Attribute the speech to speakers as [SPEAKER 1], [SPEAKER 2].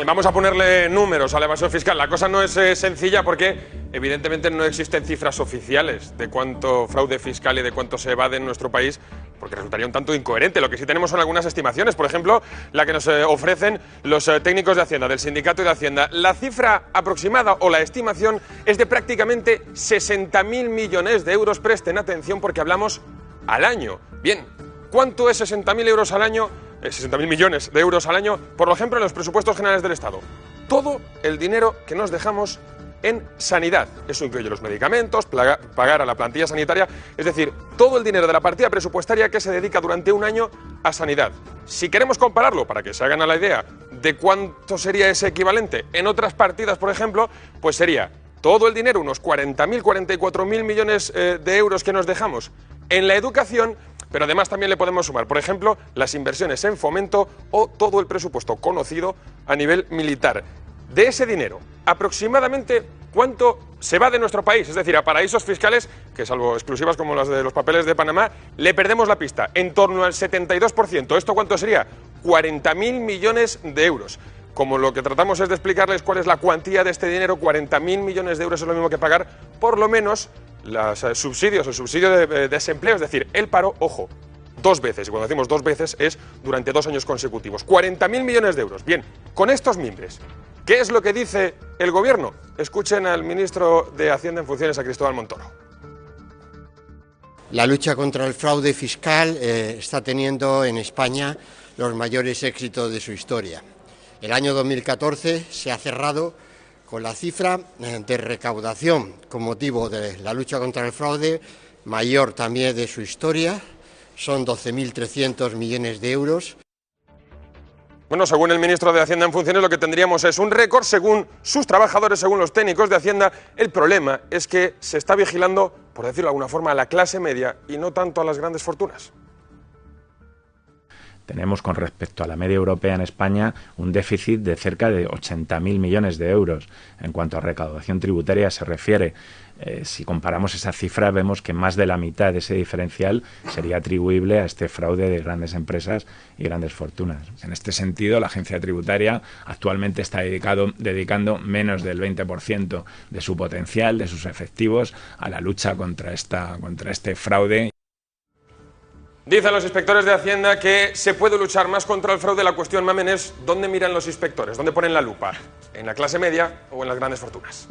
[SPEAKER 1] Vamos a ponerle números a la evasión fiscal. La cosa no es sencilla porque evidentemente no existen cifras oficiales de cuánto fraude fiscal y de cuánto se evade en nuestro país, porque resultaría un tanto incoherente. Lo que sí tenemos son algunas estimaciones, por ejemplo, la que nos ofrecen los técnicos de Hacienda, del Sindicato de Hacienda. La cifra aproximada o la estimación es de prácticamente 60.000 millones de euros. Presten atención porque hablamos al año. Bien, ¿cuánto es 60.000 euros al año? 60.000 millones de euros al año, por ejemplo, en los presupuestos generales del Estado. Todo el dinero que nos dejamos en sanidad. Eso incluye los medicamentos, pagar a la plantilla sanitaria, es decir, todo el dinero de la partida presupuestaria que se dedica durante un año a sanidad. Si queremos compararlo, para que se hagan a la idea de cuánto sería ese equivalente en otras partidas, por ejemplo, pues sería todo el dinero, unos 40.000, 44.000 millones de euros que nos dejamos en la educación. Pero además también le podemos sumar, por ejemplo, las inversiones en fomento o todo el presupuesto conocido a nivel militar. De ese dinero, aproximadamente, ¿cuánto se va de nuestro país? Es decir, a paraísos fiscales, que salvo exclusivas como las de los papeles de Panamá, le perdemos la pista, en torno al 72%. ¿Esto cuánto sería? 40.000 millones de euros. Como lo que tratamos es de explicarles cuál es la cuantía de este dinero, 40.000 millones de euros es lo mismo que pagar, por lo menos, los subsidios, el subsidio de desempleo, es decir, el paro, ojo, 2 veces, y cuando decimos 2 veces es durante 2 años consecutivos. 40.000 millones de euros. Bien, con estos mimbres, ¿qué es lo que dice el gobierno? Escuchen al ministro de Hacienda en funciones, a Cristóbal Montoro.
[SPEAKER 2] La lucha contra el fraude fiscal está teniendo en España los mayores éxitos de su historia. El año 2014 se ha cerrado con la cifra de recaudación con motivo de la lucha contra el fraude mayor también de su historia, son 12.300 millones de euros.
[SPEAKER 1] Bueno, según el ministro de Hacienda en funciones, lo que tendríamos es un récord, según sus trabajadores, según los técnicos de Hacienda. El problema es que se está vigilando, por decirlo de alguna forma, a la clase media y no tanto a las grandes fortunas.
[SPEAKER 3] Tenemos con respecto a la media europea en España un déficit de cerca de 80.000 millones de euros. En cuanto a recaudación tributaria se refiere, si comparamos esa cifra vemos que más de la mitad de ese diferencial sería atribuible a este fraude de grandes empresas y grandes fortunas. En este sentido, la agencia tributaria actualmente está dedicando menos del 20% de su potencial, de sus efectivos, a la lucha contra este fraude.
[SPEAKER 1] Dicen los inspectores de Hacienda que se puede luchar más contra el fraude. La cuestión, Mamen, es ¿dónde miran los inspectores? ¿Dónde ponen la lupa? ¿En la clase media o en las grandes fortunas?